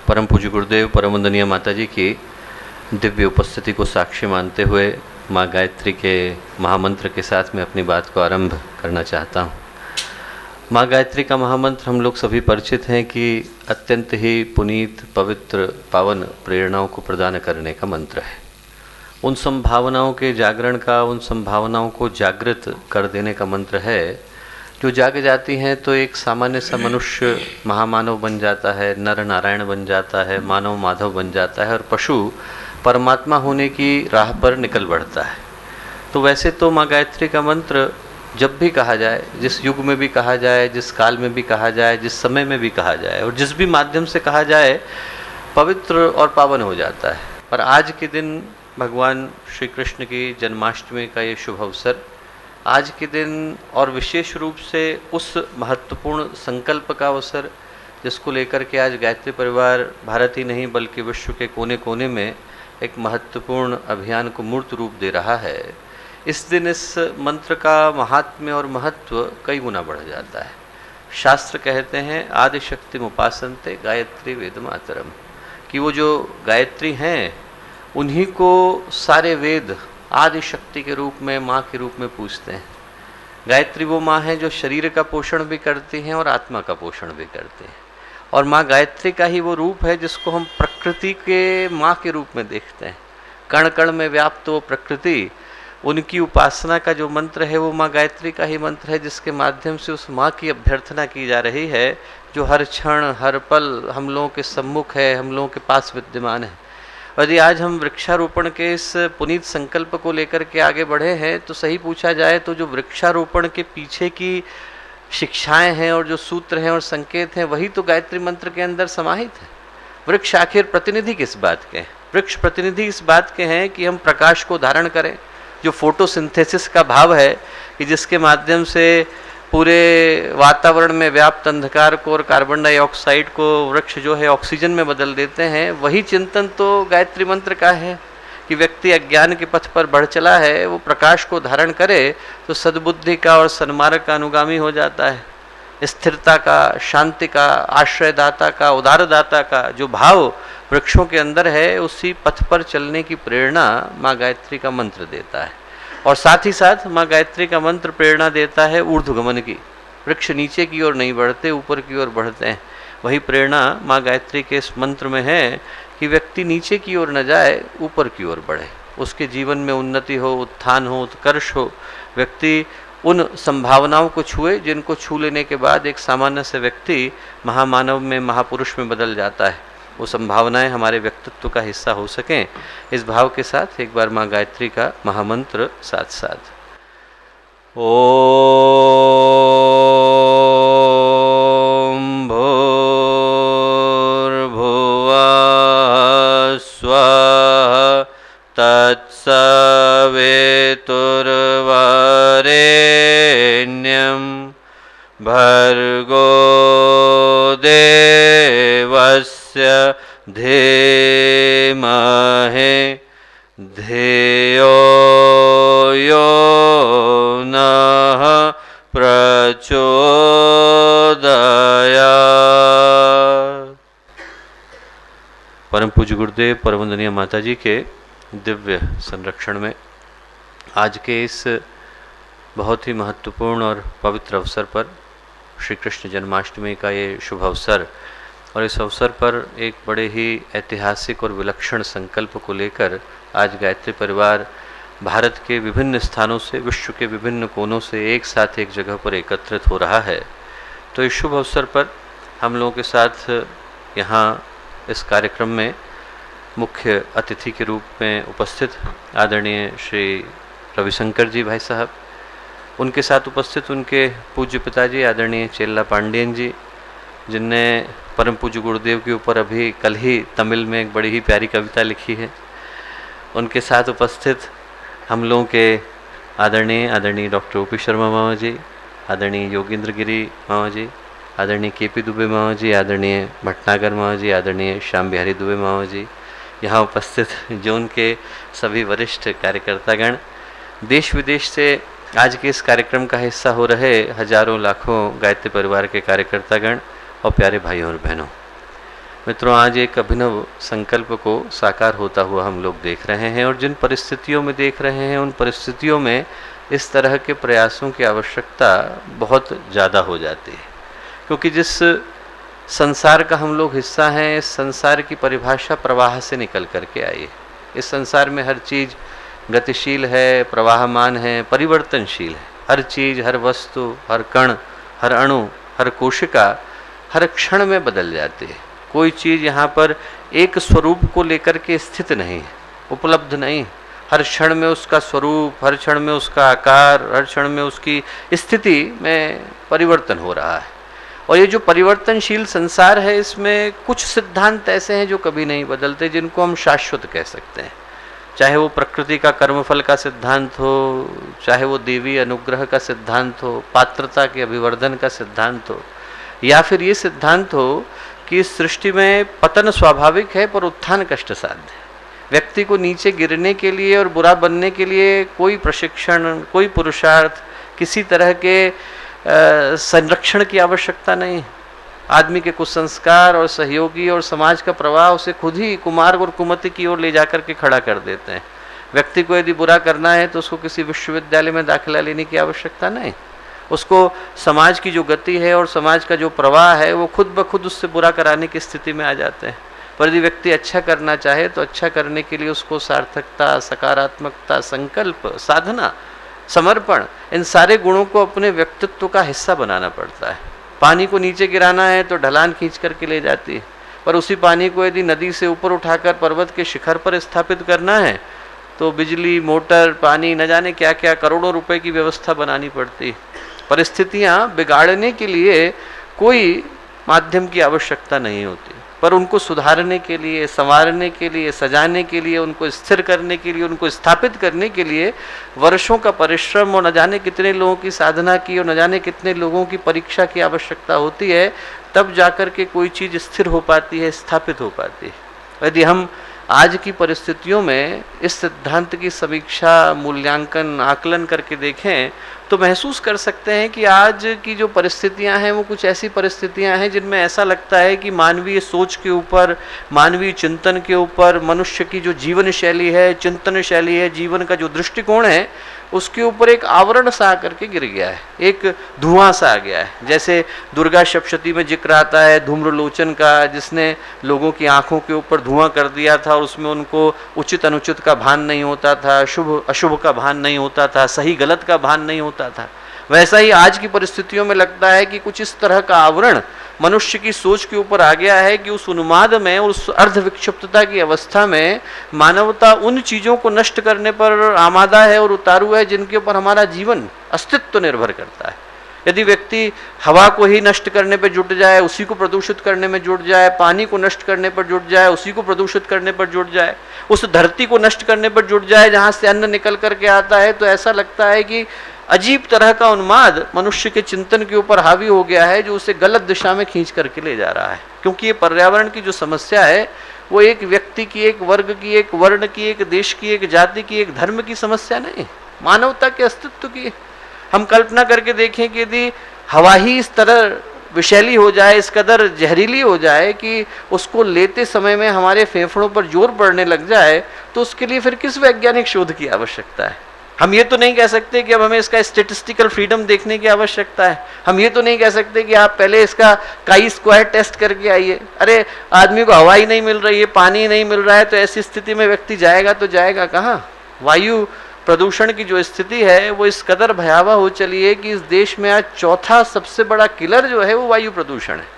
परम पूज्य गुरुदेव परम वंदनीय माता जी की दिव्य उपस्थिति को साक्षी मानते हुए माँ गायत्री के महामंत्र के साथ मैं अपनी बात को आरंभ करना चाहता हूँ। माँ गायत्री का महामंत्र हम लोग सभी परिचित हैं कि अत्यंत ही पुनीत, पवित्र, पावन प्रेरणाओं को प्रदान करने का मंत्र है। उन संभावनाओं के जागरण का, उन संभावनाओं को जागृत कर देने का मंत्र है जो जाग जाती हैं तो एक सामान्य सा मनुष्य महामानव बन जाता है, नर नारायण बन जाता है, मानव माधव बन जाता है और पशु परमात्मा होने की राह पर निकल बढ़ता है। तो वैसे तो माँ गायत्री का मंत्र जब भी कहा जाए, जिस युग में भी कहा जाए, जिस काल में भी कहा जाए, जिस समय में भी कहा जाए और जिस भी माध्यम से कहा जाए, पवित्र और पावन हो जाता है। और आज के दिन भगवान श्री कृष्ण की जन्माष्टमी का ये शुभ अवसर, आज के दिन और विशेष रूप से उस महत्वपूर्ण संकल्प का अवसर जिसको लेकर के आज गायत्री परिवार भारत ही नहीं बल्कि विश्व के कोने कोने में एक महत्वपूर्ण अभियान को मूर्त रूप दे रहा है। इस दिन इस मंत्र का महात्म्य और महत्व कई गुना बढ़ जाता है। शास्त्र कहते हैं आदि शक्ति उपासन्ते गायत्री वेद मातरम, कि वो जो गायत्री हैं उन्हीं को सारे वेद आदि शक्ति के रूप में, माँ के रूप में पूजते हैं। गायत्री वो माँ है जो शरीर का पोषण भी करती हैं और आत्मा का पोषण भी करती हैं। और माँ गायत्री का ही वो रूप है जिसको हम प्रकृति के माँ के रूप में देखते हैं। कण कण में व्याप्त वो प्रकृति, उनकी उपासना का जो मंत्र है वो माँ गायत्री का ही मंत्र है, जिसके माध्यम से उस माँ की अभ्यर्थना की जा रही है जो हर क्षण हर पल हम लोगों के सम्मुख है, हम लोगों के पास विद्यमान है। यदि आज हम वृक्षारोपण के इस पुनीत संकल्प को लेकर के आगे बढ़े हैं तो सही पूछा जाए तो जो वृक्षारोपण के पीछे की शिक्षाएं हैं और जो सूत्र हैं और संकेत हैं वही तो गायत्री मंत्र के अंदर समाहित है। वृक्ष आखिर प्रतिनिधि किस बात के हैं? वृक्ष प्रतिनिधि इस बात के हैं कि हम प्रकाश को धारण करें, जो फोटोसिंथेसिस का भाव है कि जिसके माध्यम से पूरे वातावरण में व्याप्त अंधकार को और कार्बन डाइऑक्साइड को वृक्ष जो है ऑक्सीजन में बदल देते हैं। वही चिंतन तो गायत्री मंत्र का है कि व्यक्ति अज्ञान के पथ पर बढ़ चला है, वो प्रकाश को धारण करे तो सद्बुद्धि का और सन्मार्ग का अनुगामी हो जाता है। स्थिरता का, शांति का, आश्रयदाता का, उदारदाता का जो भाव वृक्षों के अंदर है, उसी पथ पर चलने की प्रेरणा माँ गायत्री का मंत्र देता है। और साथ ही साथ माँ गायत्री का मंत्र प्रेरणा देता है ऊर्ध्वगमन की। वृक्ष नीचे की ओर नहीं बढ़ते, ऊपर की ओर बढ़ते हैं। वही प्रेरणा माँ गायत्री के इस मंत्र में है कि व्यक्ति नीचे की ओर न जाए, ऊपर की ओर बढ़े, उसके जीवन में उन्नति हो, उत्थान हो, उत्कर्ष हो। व्यक्ति उन संभावनाओं को छुए जिनको छू लेने के बाद एक सामान्य से व्यक्ति महामानव में, महापुरुष में बदल जाता है। वो संभावनाएं हमारे व्यक्तित्व का हिस्सा हो सकें, इस भाव के साथ एक बार माँ गायत्री का महामंत्र साथ साथ। ओम भूर्भुवः स्वः तत्सवितुर्वरेण्यं भर्गो देवस्य धीमहि धियो यो नः प्रचोदयात्। परम पूज्य गुरुदेव परम वंदनीय माता जी के दिव्य संरक्षण में आज के इस बहुत ही महत्वपूर्ण और पवित्र अवसर पर, श्री कृष्ण जन्माष्टमी का ये शुभ अवसर, और इस अवसर पर एक बड़े ही ऐतिहासिक और विलक्षण संकल्प को लेकर आज गायत्री परिवार भारत के विभिन्न स्थानों से, विश्व के विभिन्न कोनों से एक साथ एक जगह पर एकत्रित हो रहा है। तो इस शुभ अवसर पर हम लोगों के साथ यहाँ इस कार्यक्रम में मुख्य अतिथि के रूप में उपस्थित आदरणीय श्री रविशंकर जी भाई साहब, उनके साथ उपस्थित उनके पूज्य पिताजी आदरणीय चेल्ला पांडियन जी, जिनने परम पूज्य गुरुदेव के ऊपर अभी कल ही तमिल में एक बड़ी ही प्यारी कविता लिखी है। उनके साथ उपस्थित हम लोगों के आदरणीय डॉक्टर ओपी शर्मा मामा जी, आदरणीय योगेंद्र गिरी मामा जी, आदरणीय केपी दुबे मामा जी, आदरणीय भटनागर मामा जी, आदरणीय श्याम बिहारी दुबे मामा जी, यहाँ उपस्थित जो उनके सभी वरिष्ठ कार्यकर्तागण, देश विदेश से आज के इस कार्यक्रम का हिस्सा हो रहे हजारों लाखों गायत्री परिवार के कार्यकर्तागण और प्यारे भाइयों और बहनों, मित्रों, आज एक अभिनव संकल्प को साकार होता हुआ हम लोग देख रहे हैं और जिन परिस्थितियों में देख रहे हैं उन परिस्थितियों में इस तरह के प्रयासों की आवश्यकता बहुत ज़्यादा हो जाती है, क्योंकि जिस संसार का हम लोग हिस्सा हैं, इस संसार की परिभाषा प्रवाह से निकल करके आई है। इस संसार में हर चीज़ गतिशील है, प्रवाहमान है, परिवर्तनशील है। हर चीज़, हर वस्तु, हर कण, हर अणु, हर कोशिका हर क्षण में बदल जाती है। कोई चीज़ यहाँ पर एक स्वरूप को लेकर के स्थित नहीं है, उपलब्ध नहीं। हर क्षण में उसका स्वरूप, हर क्षण में उसका आकार, हर क्षण में उसकी स्थिति में परिवर्तन हो रहा है। और ये जो परिवर्तनशील संसार है, इसमें कुछ सिद्धांत ऐसे हैं जो कभी नहीं बदलते, जिनको हम शाश्वत कह सकते हैं। चाहे वो प्रकृति का कर्मफल का सिद्धांत हो, चाहे वो देवी अनुग्रह का सिद्धांत हो, पात्रता के अभिवर्धन का सिद्धांत हो, या फिर ये सिद्धांत हो कि इस सृष्टि में पतन स्वाभाविक है पर उत्थान कष्ट साध्य है। व्यक्ति को नीचे गिरने के लिए और बुरा बनने के लिए कोई प्रशिक्षण, कोई पुरुषार्थ, किसी तरह के संरक्षण की आवश्यकता नहीं। आदमी के कुछ संस्कार और सहयोगी और समाज का प्रवाह उसे खुद ही कुमार्ग और कुमति की ओर ले जाकर के खड़ा कर देते हैं। व्यक्ति को यदि बुरा करना है तो उसको किसी विश्वविद्यालय में दाखिला लेने की आवश्यकता नहीं। उसको समाज की जो गति है और समाज का जो प्रवाह है वो खुद ब खुद उससे बुरा कराने की स्थिति में आ जाते हैं। पर यदि व्यक्ति अच्छा करना चाहे तो अच्छा करने के लिए उसको सार्थकता, सकारात्मकता, संकल्प, साधना, समर्पण, इन सारे गुणों को अपने व्यक्तित्व का हिस्सा बनाना पड़ता है। पानी को नीचे गिराना है तो ढलान खींच करके ले जाती है, पर उसी पानी को यदि नदी से ऊपर उठाकर पर्वत के शिखर पर स्थापित करना है तो बिजली, मोटर, पानी, न जाने क्या क्या करोड़ों रुपए की व्यवस्था बनानी पड़ती है। परिस्थितियां बिगाड़ने के लिए कोई माध्यम की आवश्यकता नहीं होती, पर उनको सुधारने के लिए, संवारने के लिए, सजाने के लिए, उनको स्थिर करने के लिए, उनको स्थापित करने के लिए वर्षों का परिश्रम और न जाने कितने लोगों की साधना की और न जाने कितने लोगों की परीक्षा की आवश्यकता होती है। तब जाकर के कोई चीज़ स्थिर हो पाती है, स्थापित हो पाती है। यदि हम आज की परिस्थितियों में इस सिद्धांत की समीक्षा, मूल्यांकन, आकलन करके देखें तो महसूस कर सकते हैं कि आज की जो परिस्थितियां हैं वो कुछ ऐसी परिस्थितियां हैं जिनमें ऐसा लगता है कि मानवीय सोच के ऊपर, मानवीय चिंतन के ऊपर, मनुष्य की जो जीवन शैली है, चिंतन शैली है, जीवन का जो दृष्टिकोण है, उसके ऊपर एक आवरण सा आकर के गिर गया है, एक धुआं सा आ गया है। जैसे दुर्गा सप्तशती में जिक्र आता है धूम्रलोचन का, जिसने लोगों की आंखों के ऊपर धुआं कर दिया था और उसमें उनको उचित अनुचित का भान नहीं होता था, शुभ अशुभ का भान नहीं होता था, सही गलत का भान नहीं होता था। वैसा ही आज की परिस्थितियों में लगता है कि कुछ इस तरह का आवरण मनुष्य की सोच के ऊपर आ गया है कि उस उन्माद में, उस अर्ध विक्षिप्तता की अवस्था में मानवता उन चीज़ों को नष्ट करने पर आमादा है और उतारू है जिनके ऊपर हमारा जीवन, अस्तित्व निर्भर करता है। यदि व्यक्ति हवा को ही नष्ट करने पर जुट जाए, उसी को प्रदूषित करने में जुट जाए, पानी को नष्ट करने पर जुट जाए, उसी को प्रदूषित करने पर जुट जाए, उस धरती को नष्ट करने पर जुट जाए जहाँ से अन्न निकल करके आता है, तो ऐसा लगता है कि अजीब तरह का उन्माद मनुष्य के चिंतन के ऊपर हावी हो गया है जो उसे गलत दिशा में खींच करके ले जा रहा है। क्योंकि ये पर्यावरण की जो समस्या है वो एक व्यक्ति की, एक वर्ग की, एक वर्ण की, एक देश की, एक जाति की, एक धर्म की समस्या नहीं, मानवता के अस्तित्व की। हम कल्पना करके देखें कि यदि हवा ही इस तरह विषैली हो जाए, इस कदर जहरीली हो जाए कि उसको लेते समय में हमारे फेफड़ों पर जोर पड़ने लग जाए, तो उसके लिए फिर किस वैज्ञानिक शोध की आवश्यकता है। हम ये तो नहीं कह सकते कि अब हमें इसका स्टैटिस्टिकल फ्रीडम देखने की आवश्यकता है। हम ये तो नहीं कह सकते कि आप पहले इसका काई स्क्वायर टेस्ट करके आइए। अरे आदमी को हवा ही नहीं मिल रही है, पानी नहीं मिल रहा है, तो ऐसी स्थिति में व्यक्ति जाएगा तो जाएगा कहाँ। वायु प्रदूषण की जो स्थिति है वो इस कदर भयावह हो चली है कि इस देश में आज चौथा सबसे बड़ा किलर जो है वो वायु प्रदूषण है।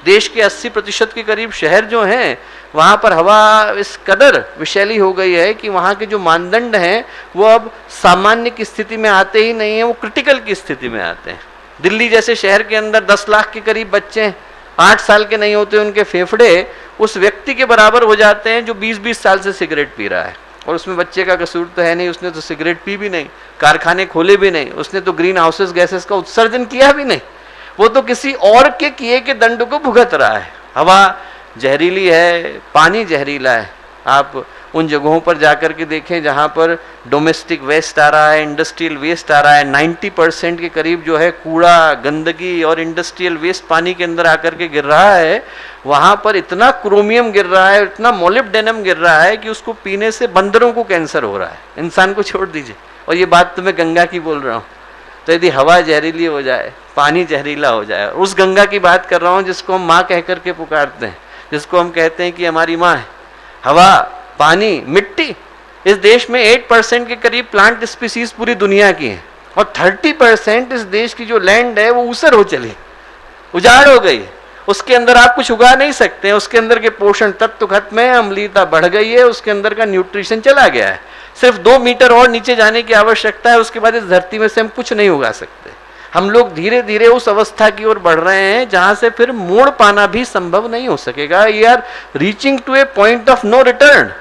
देश के 80% के करीब शहर जो हैं वहाँ पर हवा इस कदर विषैली हो गई है कि वहाँ के जो मानदंड हैं वो अब सामान्य की स्थिति में आते ही नहीं हैं, वो क्रिटिकल की स्थिति में आते हैं। दिल्ली जैसे शहर के अंदर 10 लाख के करीब बच्चे हैं, 8 साल के नहीं होते उनके फेफड़े उस व्यक्ति के बराबर हो जाते हैं जो 20-20 साल से सिगरेट पी रहा है। और उसमें बच्चे का कसूर तो है नहीं, उसने तो सिगरेट पी भी नहीं, कारखाने खोले भी नहीं, उसने तो ग्रीन हाउसेस गैसेस का उत्सर्जन किया भी नहीं, वो तो किसी और के किए के दंड को भुगत रहा है। हवा जहरीली है, पानी जहरीला है। आप उन जगहों पर जाकर के देखें जहाँ पर डोमेस्टिक वेस्ट आ रहा है, इंडस्ट्रियल वेस्ट आ रहा है, 90% के करीब जो है कूड़ा, गंदगी और इंडस्ट्रियल वेस्ट पानी के अंदर आकर के गिर रहा है। वहाँ पर इतना क्रोमियम गिर रहा है, इतना मोलिब्डेनम गिर रहा है कि उसको पीने से बंदरों को कैंसर हो रहा है, इंसान को छोड़ दीजिए। और ये बात तो मैं गंगा की बोल रहा हूँ। तो यदि हवा जहरीली हो जाए, पानी जहरीला हो जाए, उस गंगा की बात कर रहा हूँ जिसको हम माँ कह करके पुकारते हैं, जिसको हम कहते हैं कि हमारी माँ है। हवा, पानी, मिट्टी, इस देश में 8% के करीब प्लांट स्पीसीज पूरी दुनिया की है और 30% इस देश की जो लैंड है वो ऊसर हो चली, उजाड़ हो गई। उसके अंदर आप कुछ उगा नहीं सकते हैं, उसके अंदर के पोषण तत्व खत्म है, अम्लीयता बढ़ गई है, उसके अंदर का न्यूट्रिशन चला गया है। सिर्फ 2 मीटर और नीचे जाने की आवश्यकता है, उसके बाद इस धरती में से हम कुछ नहीं उगा सकते। हम लोग धीरे धीरे उस अवस्था की ओर बढ़ रहे हैं जहां से फिर मोड़ पाना भी संभव नहीं हो सकेगा। We are reaching to a point of no return.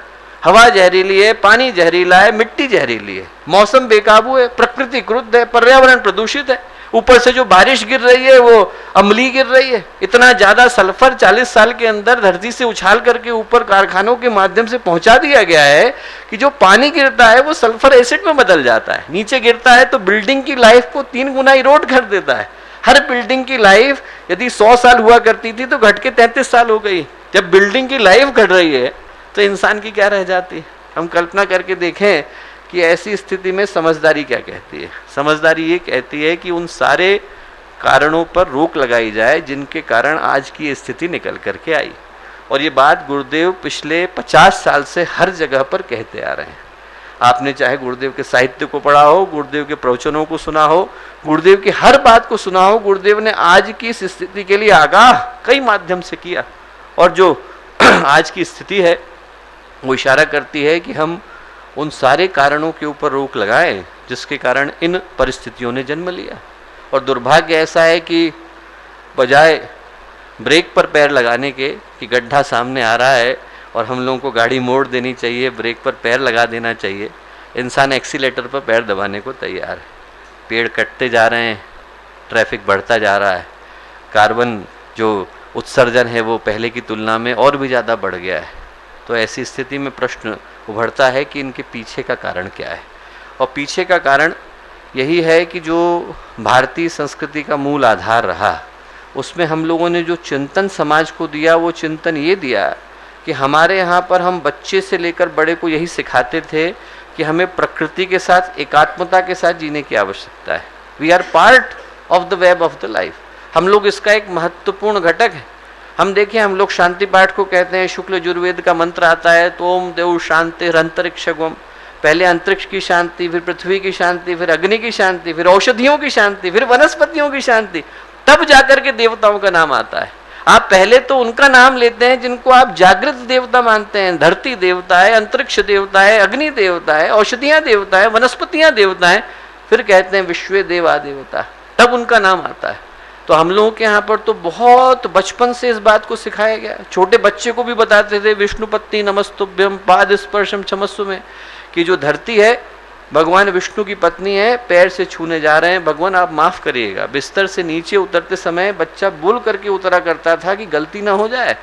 हवा जहरीली है, पानी जहरीला है, मिट्टी जहरीली है, मौसम बेकाबू है, प्रकृति क्रुद्ध है, पर्यावरण प्रदूषित है, ऊपर से जो बारिश गिर रही है वो अम्लीय गिर रही है। इतना ज्यादा सल्फर 40 साल के अंदर धरती से उछाल करके ऊपर कारखानों के माध्यम से पहुंचा दिया गया है कि जो पानी गिरता है वो सल्फर एसिड में बदल जाता है। नीचे गिरता है तो बिल्डिंग की लाइफ को 3 गुना इरोड कर देता है। हर बिल्डिंग की लाइफ यदि 100 साल हुआ करती थी तो घट के 33 साल हो गई। जब बिल्डिंग की लाइफ घट रही है तो इंसान की क्या रह जाती है? हम कल्पना करके देखें कि ऐसी स्थिति में समझदारी क्या कहती है। समझदारी ये कहती है कि उन सारे कारणों पर रोक लगाई जाए जिनके कारण आज की स्थिति निकल करके आई। और ये बात गुरुदेव पिछले 50 साल से हर जगह पर कहते आ रहे हैं। आपने चाहे गुरुदेव के साहित्य को पढ़ा हो, गुरुदेव के प्रवचनों को सुना हो, गुरुदेव की हर बात को सुना हो, गुरुदेव ने आज की इस स्थिति के लिए आगाह कई माध्यम से किया। और जो आज की स्थिति है वो इशारा करती है कि हम उन सारे कारणों के ऊपर रोक लगाएं जिसके कारण इन परिस्थितियों ने जन्म लिया। और दुर्भाग्य ऐसा है कि बजाय ब्रेक पर पैर लगाने के कि गड्ढा सामने आ रहा है और हम लोगों को गाड़ी मोड़ देनी चाहिए, ब्रेक पर पैर लगा देना चाहिए, इंसान एक्सीलेटर पर पैर दबाने को तैयार है। पेड़ कटते जा रहे हैं, ट्रैफिक बढ़ता जा रहा है, कार्बन जो उत्सर्जन है वो पहले की तुलना में और भी ज़्यादा बढ़ गया है। तो ऐसी स्थिति में प्रश्न उभरता है कि इनके पीछे का कारण क्या है। और पीछे का कारण यही है कि जो भारतीय संस्कृति का मूल आधार रहा उसमें हम लोगों ने जो चिंतन समाज को दिया वो चिंतन ये दिया कि हमारे यहाँ पर हम बच्चे से लेकर बड़े को यही सिखाते थे कि हमें प्रकृति के साथ एकात्मता के साथ जीने की आवश्यकता है। We are part of the web of the life. हम लोग इसका एक महत्वपूर्ण घटक है। हम देखें, हम लोग शांति पाठ को कहते हैं, शुक्ल यजुर्वेद का मंत्र आता है तो ओम देव शांति अंतरिक्षगम। पहले अंतरिक्ष की शांति, फिर पृथ्वी की शांति, फिर अग्नि की शांति, फिर औषधियों की शांति, फिर वनस्पतियों की शांति, तब जाकर के देवताओं का नाम आता है। आप पहले तो उनका नाम लेते हैं जिनको आप जागृत देवता मानते हैं। धरती देवता है, अंतरिक्ष देवता है, अग्नि देवता है, औषधियां देवता है, वनस्पतियां देवता है, फिर कहते हैं विश्व देवा देवता, तब उनका नाम आता है। तो हम लोगों के यहाँ पर तो बहुत बचपन से इस बात को सिखाया गया। छोटे बच्चे को भी बताते थे विष्णुपत्नी नमस्तुभ्यम पाद स्पर्शम क्षमस्व में, कि जो धरती है भगवान विष्णु की पत्नी है, पैर से छूने जा रहे हैं, भगवान आप माफ करिएगा। बिस्तर से नीचे उतरते समय बच्चा बोल करके उतरा करता था कि गलती ना हो जाए।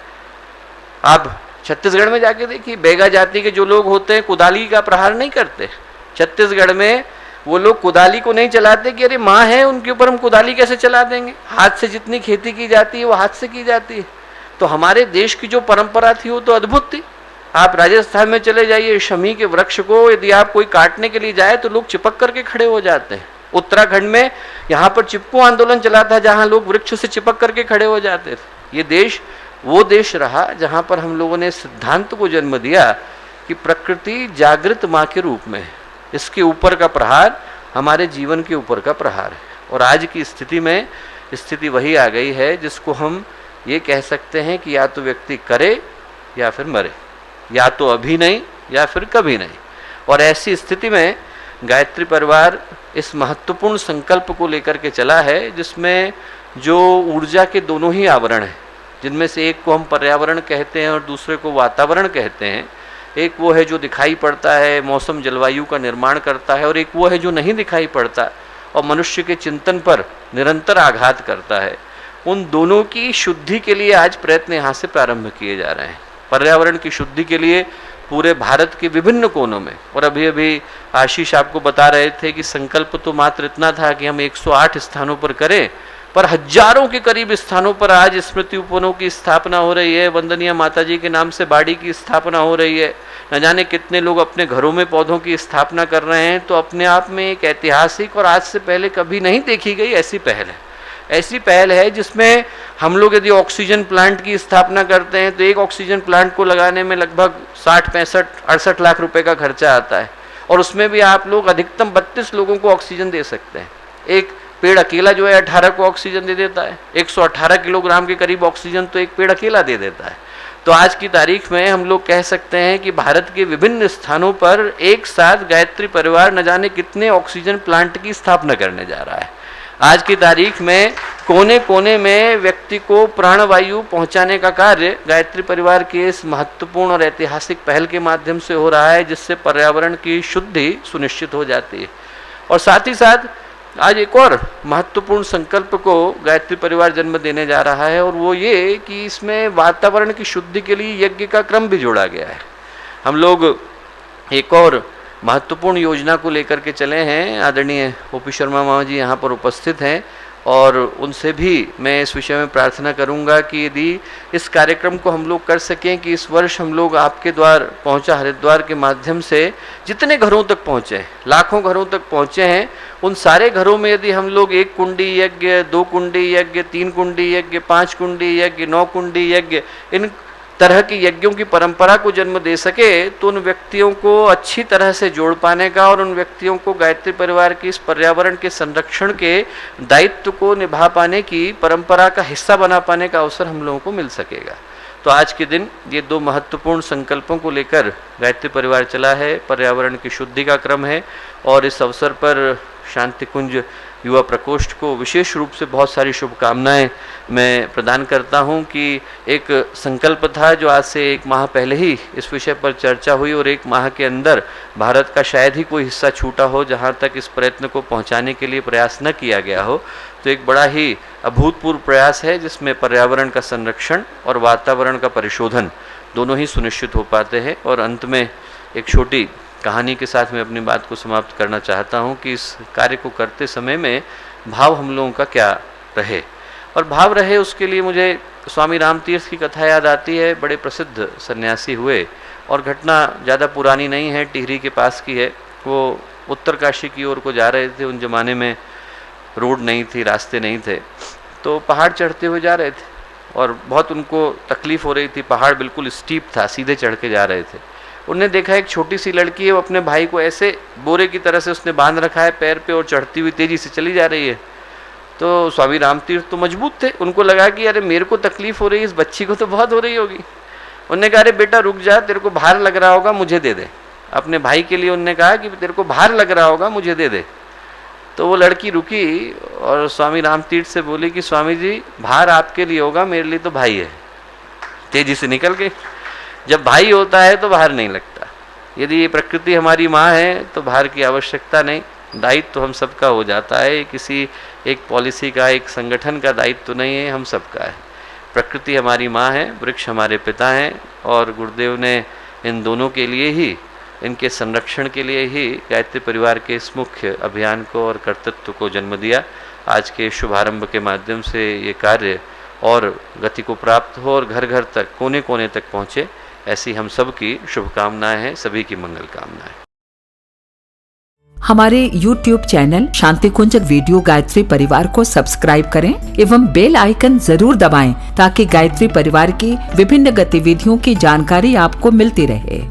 आप छत्तीसगढ़ में जाके देखिए, बैगा जाति के जो लोग होते हैं कुदाली का प्रहार नहीं करते। छत्तीसगढ़ में वो लोग कुदाली को नहीं चलाते कि अरे माँ है उनके ऊपर हम कुदाली कैसे चला देंगे। हाथ से जितनी खेती की जाती है वो हाथ से की जाती है। तो हमारे देश की जो परंपरा थी वो तो अद्भुत थी। आप राजस्थान में चले जाइए, शमी के वृक्ष को यदि आप कोई काटने के लिए जाए तो लोग चिपक करके खड़े हो जाते हैं। उत्तराखंड में यहाँ पर चिपको आंदोलन चला था जहाँ लोग वृक्ष से चिपक करके खड़े हो जाते थे। ये देश वो देश रहा जहाँ पर हम लोगों ने सिद्धांत को जन्म दिया कि प्रकृति जागृत माँ के रूप में है, इसके ऊपर का प्रहार हमारे जीवन के ऊपर का प्रहार है। और आज की स्थिति में स्थिति वही आ गई है जिसको हम ये कह सकते हैं कि या तो व्यक्ति करे या फिर मरे, या तो अभी नहीं या फिर कभी नहीं। और ऐसी स्थिति में गायत्री परिवार इस महत्वपूर्ण संकल्प को लेकर के चला है जिसमें जो ऊर्जा के दोनों ही आवरण हैं, जिनमें से एक को हम पर्यावरण कहते हैं और दूसरे को वातावरण कहते हैं। एक वो है जो दिखाई पड़ता है, मौसम जलवायु का निर्माण करता है, और एक वो है जो नहीं दिखाई पड़ता और मनुष्य के चिंतन पर निरंतर आघात करता है। उन दोनों की शुद्धि के लिए आज प्रयत्न यहाँ से प्रारंभ किए जा रहे हैं। पर्यावरण की शुद्धि के लिए पूरे भारत के विभिन्न कोनों में। और अभी अभी आशीष आपको बता रहे थे कि संकल्प तो मात्र इतना था कि हम 108 स्थानों पर करें, पर हजारों के करीब स्थानों पर आज स्मृति उपवनों की स्थापना हो रही है, वंदनीय माता जी के नाम से बाड़ी की स्थापना हो रही है, न जाने कितने लोग अपने घरों में पौधों की स्थापना कर रहे हैं। तो अपने आप में एक ऐतिहासिक और आज से पहले कभी नहीं देखी गई ऐसी पहल है। ऐसी पहल है जिसमें हम लोग यदि ऑक्सीजन प्लांट की स्थापना करते हैं तो एक ऑक्सीजन प्लांट को लगाने में लगभग 60, 65, 68 लाख रुपए का खर्चा आता है, और उसमें भी आप लोग अधिकतम 32 लोगों को ऑक्सीजन दे सकते हैं। एक पेड़ अकेला जो है 18 को ऑक्सीजन दे देता है, 118 किलोग्राम के करीब ऑक्सीजन तो एक पेड़ अकेला दे देता है। तो आज की तारीख में हम लोग कह सकते हैं कि भारत के विभिन्न स्थानों पर एक साथ गायत्री परिवार न जाने कितने ऑक्सीजन प्लांट की स्थापना करने जा रहा है। आज की तारीख में कोने कोने में व्यक्ति को प्राणवायु पहुंचाने का कार्य गायत्री परिवार के इस महत्वपूर्ण और ऐतिहासिक पहल के माध्यम से हो रहा है, जिससे पर्यावरण की शुद्धि सुनिश्चित हो जाती है। और साथ ही साथ आज एक और महत्वपूर्ण संकल्प को गायत्री परिवार जन्म देने जा रहा है, और वो ये कि इसमें वातावरण की शुद्धि के लिए यज्ञ का क्रम भी जोड़ा गया है। हम लोग एक और महत्वपूर्ण योजना को लेकर के चले हैं। आदरणीय ओपी शर्मा मामा जी यहाँ पर उपस्थित हैं, और उनसे भी मैं इस विषय में प्रार्थना करूंगा कि यदि इस कार्यक्रम को हम लोग कर सकें कि इस वर्ष हम लोग आपके द्वार पहुंचा हरिद्वार के माध्यम से जितने घरों तक पहुंचे, लाखों घरों तक पहुंचे हैं, उन सारे घरों में यदि हम लोग 1 कुंडी यज्ञ, 2 कुंडी यज्ञ, 3 कुंडी यज्ञ, 5 कुंडी यज्ञ, 9 कुंडी यज्ञ, इन तरह की यज्ञों की परंपरा को जन्म दे सके तो उन व्यक्तियों को अच्छी तरह से जोड़ पाने का और उन व्यक्तियों को गायत्री परिवार की इस पर्यावरण के संरक्षण के दायित्व को निभा पाने की परंपरा का हिस्सा बना पाने का अवसर हम लोगों को मिल सकेगा। तो आज के दिन ये 2 महत्वपूर्ण संकल्पों को लेकर गायत्री परिवार चला है। पर्यावरण की शुद्धि का क्रम है, और इस अवसर पर शांति कुंज युवा प्रकोष्ठ को विशेष रूप से बहुत सारी शुभकामनाएं मैं प्रदान करता हूं कि एक संकल्प था जो आज से 1 माह पहले ही इस विषय पर चर्चा हुई, और 1 माह के अंदर भारत का शायद ही कोई हिस्सा छूटा हो जहां तक इस प्रयत्न को पहुंचाने के लिए प्रयास न किया गया हो। तो एक बड़ा ही अभूतपूर्व प्रयास है जिसमें पर्यावरण का संरक्षण और वातावरण का परिशोधन दोनों ही सुनिश्चित हो पाते हैं। और अंत में एक छोटी कहानी के साथ मैं अपनी बात को समाप्त करना चाहता हूं कि इस कार्य को करते समय में भाव हम लोगों का क्या रहे, और भाव रहे उसके लिए मुझे स्वामी रामतीर्थ की कथा याद आती है। बड़े प्रसिद्ध सन्यासी हुए, और घटना ज़्यादा पुरानी नहीं है, टिहरी के पास की है। वो उत्तरकाशी की ओर को जा रहे थे। उन जमाने में रोड नहीं थी, रास्ते नहीं थे, तो पहाड़ चढ़ते हुए जा रहे थे, और बहुत उनको तकलीफ़ हो रही थी। पहाड़ बिल्कुल स्टीप था, सीधे चढ़ के जा रहे थे। उनने देखा एक छोटी सी लड़की है, वो अपने भाई को ऐसे बोरे की तरह से उसने बांध रखा है पैर पे, और चढ़ती हुई तेजी से चली जा रही है। तो स्वामी रामतीर्थ तो मजबूत थे, उनको लगा कि अरे मेरे को तकलीफ हो रही है, इस बच्ची को तो बहुत हो रही होगी। उनने कहा अरे बेटा रुक जा, तेरे को भार लग रहा होगा, मुझे दे दे। अपने भाई के लिए उनने कहा कि तेरे को भार लग रहा होगा, मुझे दे दे। तो वो लड़की रुकी और स्वामी रामतीर्थ से बोली कि स्वामी जी भार आपके लिए होगा, मेरे लिए तो भाई है। तेजी से निकल गई। जब भाई होता है तो भार नहीं लगता। यदि ये प्रकृति हमारी माँ है तो भार की आवश्यकता नहीं, दायित्व तो हम सबका हो जाता है। किसी एक पॉलिसी का, एक संगठन का दायित्व तो नहीं है, हम सबका है। प्रकृति हमारी माँ है, वृक्ष हमारे पिता हैं, और गुरुदेव ने इन दोनों के लिए ही, इनके संरक्षण के लिए ही गायत्री परिवार के इस मुख्य अभियान को और कर्तृत्व को जन्म दिया। आज के शुभारंभ के माध्यम से ये कार्य और गति को प्राप्त हो और घर घर तक, कोने कोने तक पहुँचे, ऐसी हम सब की शुभकामनाएं हैं, सभी की मंगल कामनाएं। हमारे YouTube चैनल शांति कुंज वीडियो गायत्री परिवार को सब्सक्राइब करें एवं बेल आइकन जरूर दबाएं ताकि गायत्री परिवार की विभिन्न गतिविधियों की जानकारी आपको मिलती रहे।